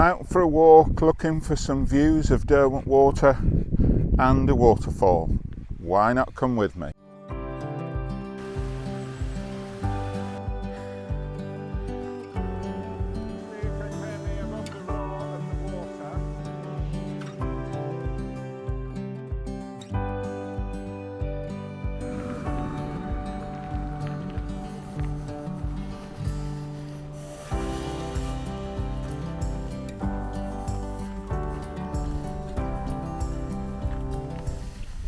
out for a walk looking for some views of Derwent Water and a waterfall. Why not come with me?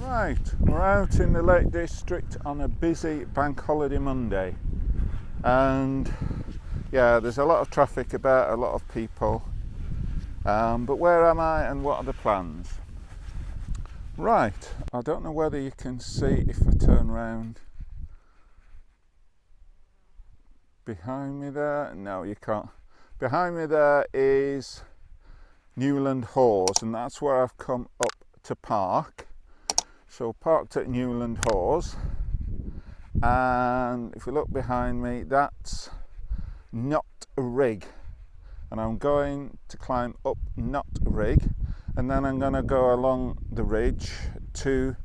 Right, we're out in the Lake District on a busy bank holiday Monday, and yeah, there's a lot of traffic about, a lot of people, but where am I and what are the plans? Right, I don't know whether you can see if I turn round behind me there. No, you can't. Behind me there is Newland Hause, and that's where I've come up to park. So parked at Newland Hause, and if we look behind me, that's Knott Rigg, and I'm going to climb up Knott Rigg, and then I'm going to go along the ridge to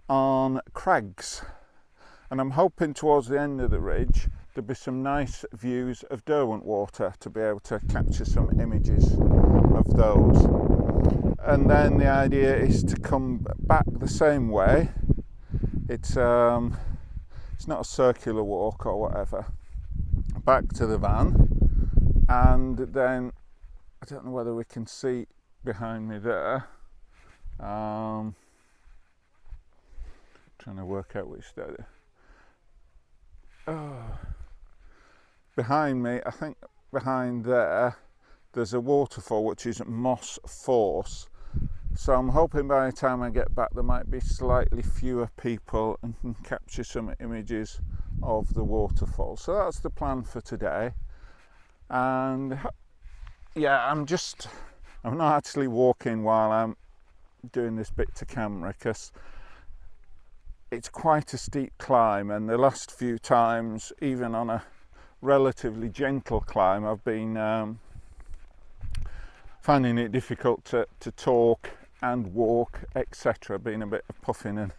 on Crags, and I'm hoping towards the end of the ridge there'll be some nice views of Derwent Water to be able to capture some images of those. And then the idea is to come back the same way. It's not a circular walk or whatever. Back to the van, and then I don't know whether we can see behind me there. Trying to work out which side. Behind me, I think behind there, there's a waterfall which is Moss Force. So I'm hoping by the time I get back there might be slightly fewer people and can capture some images of the waterfall. So that's the plan for today. And yeah, I'm not actually walking while I'm doing this bit to camera, because it's quite a steep climb, and the last few times, even on a relatively gentle climb, I've been finding it difficult to talk and walk, etc., being a bit of puffing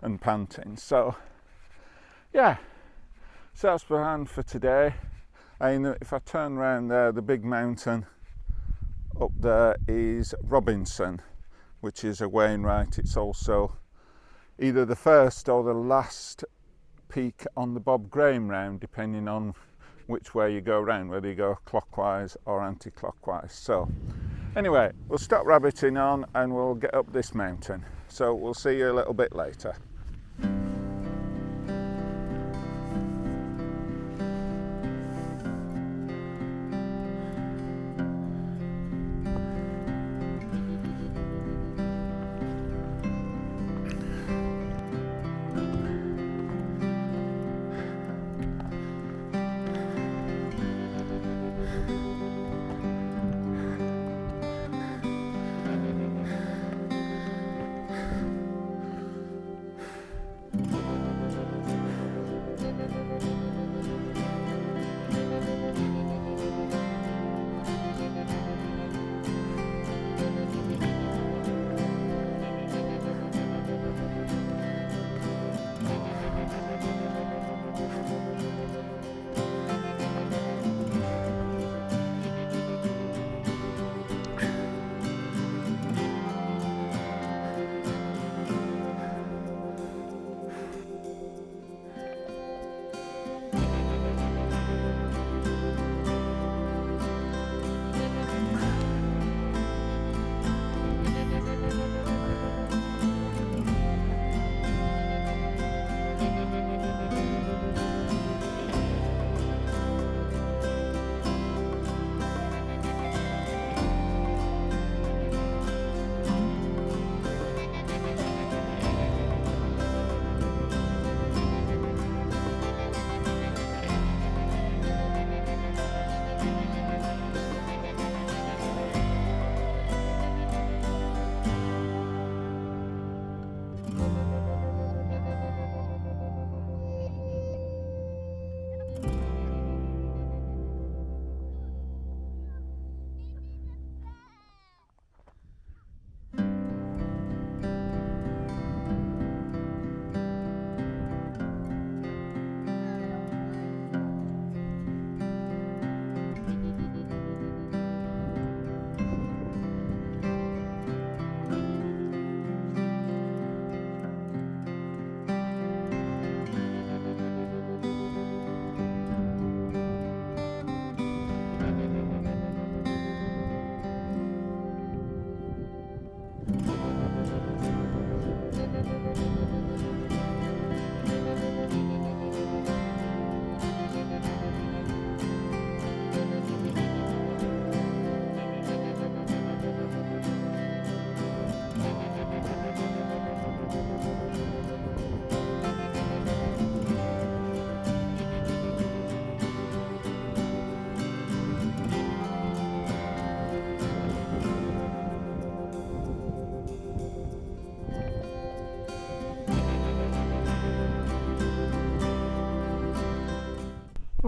and panting. So yeah, so that's the plan for today. And if I turn around there, the big mountain up there is Robinson, which is a Wainwright. It's also either the first or the last peak on the Bob Graham round, depending on which way you go round, whether you go clockwise or anti-clockwise. So anyway, we'll stop rabbiting on and we'll get up this mountain. So we'll see you a little bit later.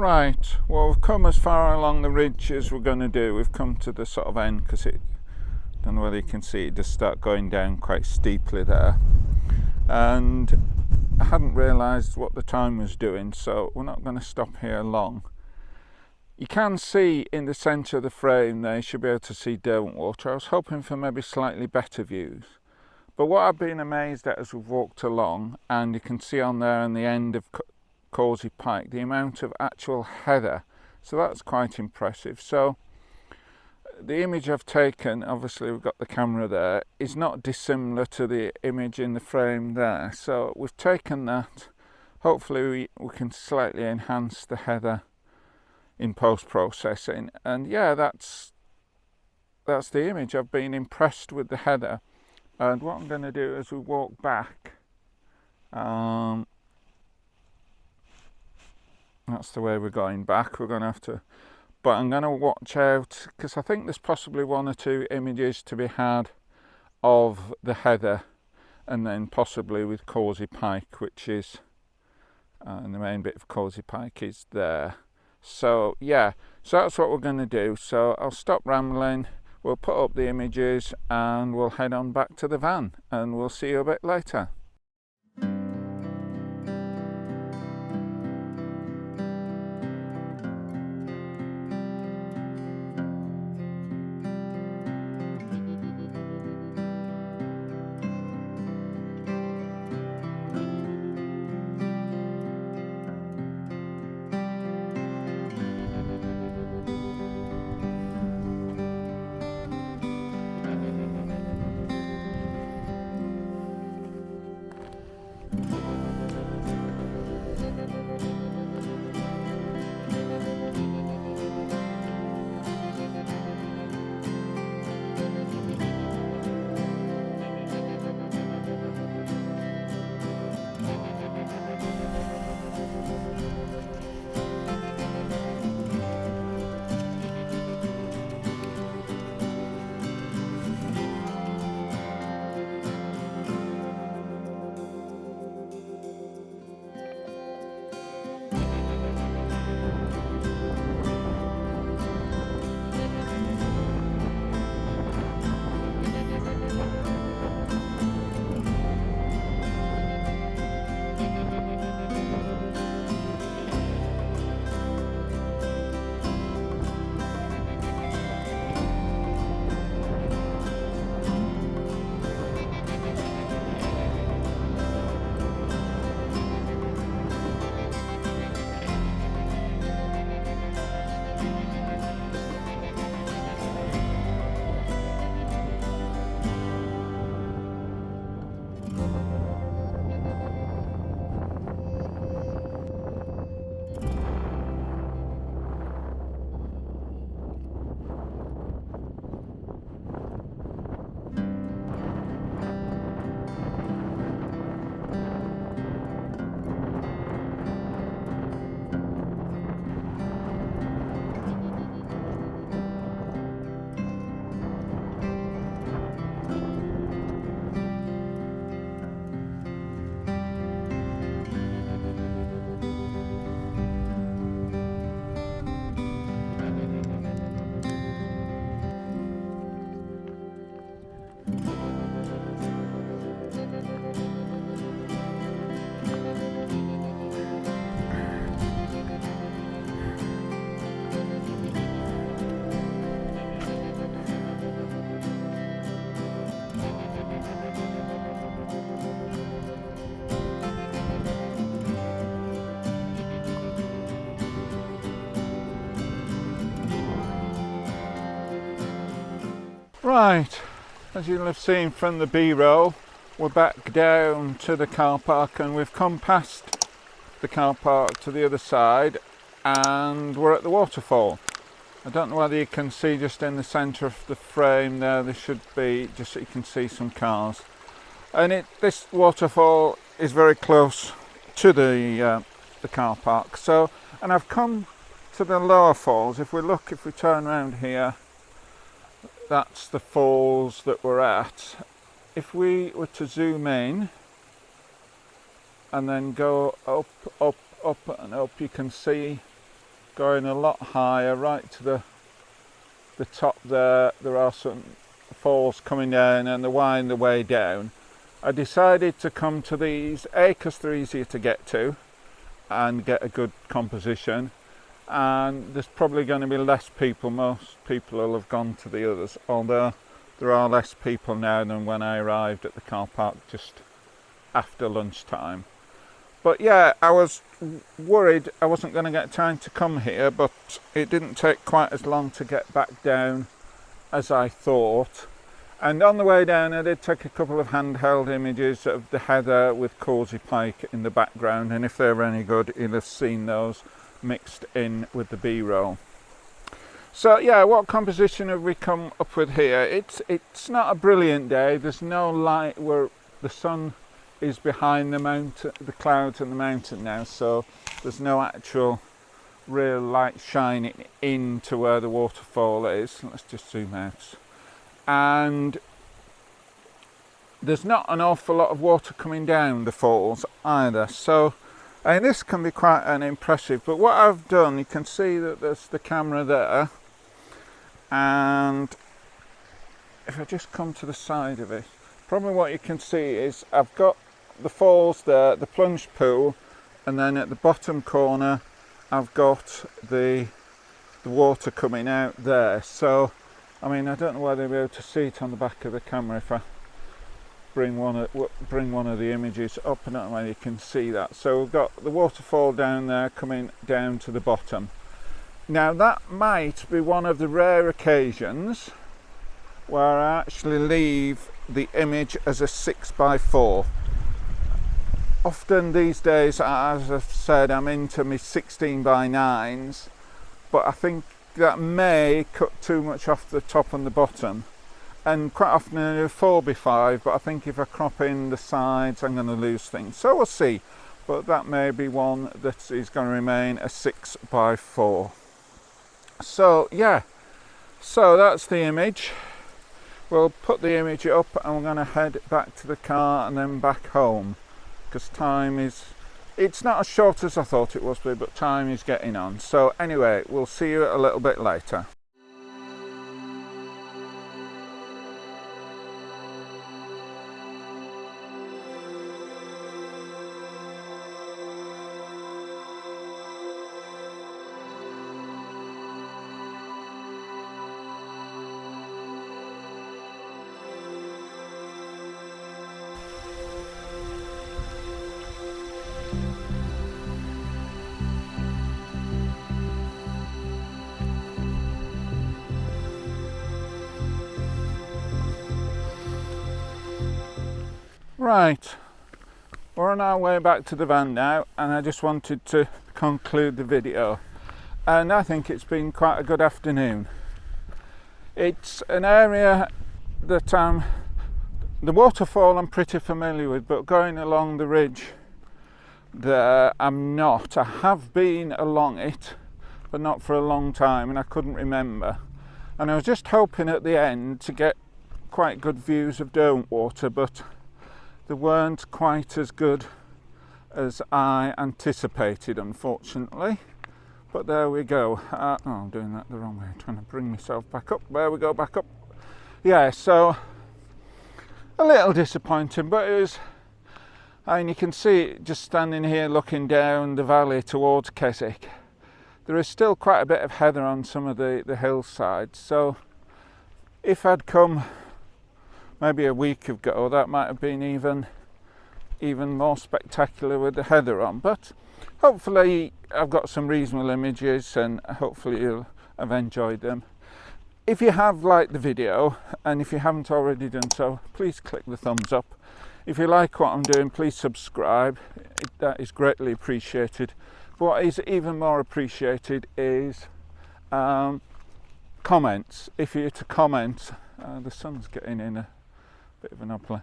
Right, well, we've come as far along the ridge as we're going to do. We've come to the sort of end, because I don't know whether you can see it just start going down quite steeply there, and I hadn't realised what the time was doing, so we're not going to stop here long. You can see in the centre of the frame there, you should be able to see Derwent Water. I was hoping for maybe slightly better views, but what I've been amazed at as we've walked along, and you can see on there on the end of Causey Pike, the amount of actual heather, so that's quite impressive. So the image I've taken, obviously we've got the camera there, is not dissimilar to the image in the frame there, so we've taken that. Hopefully we can slightly enhance the heather in post-processing, and yeah, that's the image. I've been impressed with the heather, and what I'm going to do as we walk back, that's the way we're going back. We're going to have to, but I'm going to watch out, because I think there's possibly one or two images to be had of the heather, and then possibly with Causey Pike, which is, and the main bit of Causey Pike is there. So yeah, so that's what we're going to do. So I'll stop rambling, we'll put up the images, and we'll head on back to the van, and we'll see you a bit later. Right, as you'll have seen from the B-roll, we're back down to the car park, and we've come past the car park to the other side, and we're at the waterfall. I don't know whether you can see just in the centre of the frame there should be, just so you can see some cars. And this waterfall is very close to the car park. So, and I've come to the lower falls. If we turn around here, that's the falls that we're at. If we were to zoom in and then go up, up, up and up, you can see going a lot higher, right to the top there. There are some falls coming down and they're winding the way down. I decided to come to these, because they're easier to get to and get a good composition, and there's probably going to be less people. Most people will have gone to the others, although there are less people now than when I arrived at the car park just after lunchtime. But yeah, I was worried I wasn't going to get time to come here, but it didn't take quite as long to get back down as I thought. And on the way down I did take a couple of handheld images of the heather with Causey Pike in the background, and if they were any good you'll have seen those mixed in with the B-roll. So yeah, what composition have we come up with here? It's not a brilliant day. There's no light where the sun is behind the mountain, the clouds and the mountain now, so there's no actual real light shining into where the waterfall is. Let's just zoom out. And there's not an awful lot of water coming down the falls either, so and this can be quite an impressive. But what I've done, you can see that there's the camera there, and if I just come to the side of it, probably what you can see is I've got the falls there, the plunge pool, and then at the bottom corner I've got the water coming out there. So I mean, I don't know whether you'll be able to see it on the back of the camera if I bring one of the images up. I don't know whether you can see that. So we've got the waterfall down there coming down to the bottom. Now that might be one of the rare occasions where I actually leave the image as a 6x4. Often these days, as I've said, I'm into my 16x9s, but I think that may cut too much off the top and the bottom, and quite often I do 4x5, but I think if I crop in the sides I'm going to lose things, so we'll see. But that may be one that is going to remain a 6x4. So yeah, so that's the image. We'll put the image up and we're going to head back to the car and then back home, because time is, it's not as short as I thought it was, but time is getting on. So anyway, we'll see you a little bit later. Right, we're on our way back to the van now, and I just wanted to conclude the video, and I think it's been quite a good afternoon. It's an area that the waterfall I'm pretty familiar with, but going along the ridge there I'm not. I have been along it, but not for a long time, and I couldn't remember, and I was just hoping at the end to get quite good views of Derwent Water, but they weren't quite as good as I anticipated, unfortunately. But there we go. Oh, I'm doing that the wrong way. I'm trying to bring myself back up. There we go, back up. Yeah, so a little disappointing, but it was, and you can see just standing here looking down the valley towards Keswick, there is still quite a bit of heather on some of the hillsides. So if I'd come maybe a week ago, that might have been even more spectacular with the heather on. But hopefully I've got some reasonable images, and hopefully you'll have enjoyed them. If you have liked the video, and if you haven't already done so, please click the thumbs up. If you like what I'm doing, please subscribe. That is greatly appreciated. But what is even more appreciated is comments. If you're to comment, the sun's getting in a bit of an upland.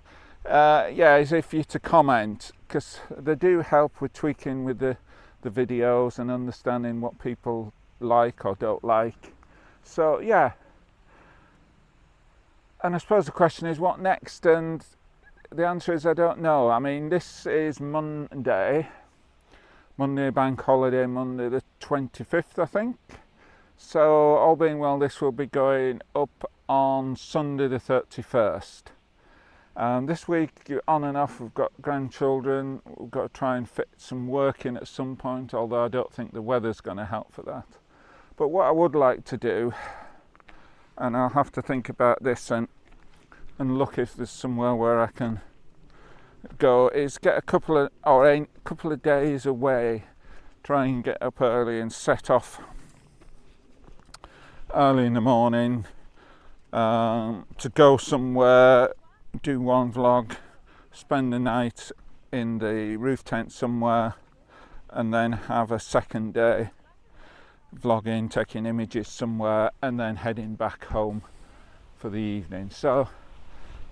Is if you're to comment, because they do help with tweaking with the videos and understanding what people like or don't like. So yeah, and I suppose the question is what next, and the answer is I don't know. I mean, this is Monday, Monday bank holiday, Monday the 25th I think. So all being well, this will be going up on Sunday the 31st. This week on and off we've got grandchildren, we've got to try and fit some work in at some point, although I don't think the weather's going to help for that. But what I would like to do, and I'll have to think about this and look if there's somewhere where I can go, is get a couple of days away, try and get up early and set off early in the morning to go somewhere, do one vlog, spend the night in the roof tent somewhere, and then have a second day vlogging, taking images somewhere, and then heading back home for the evening. So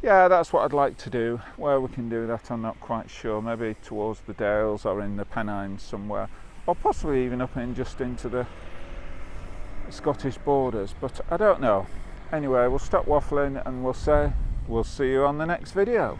yeah, that's what I'd like to do. Where we can do that I'm not quite sure, maybe towards the Dales or in the Pennines somewhere, or possibly even up in just into the Scottish borders, but I don't know. Anyway, we'll stop waffling and we'll see you on the next video.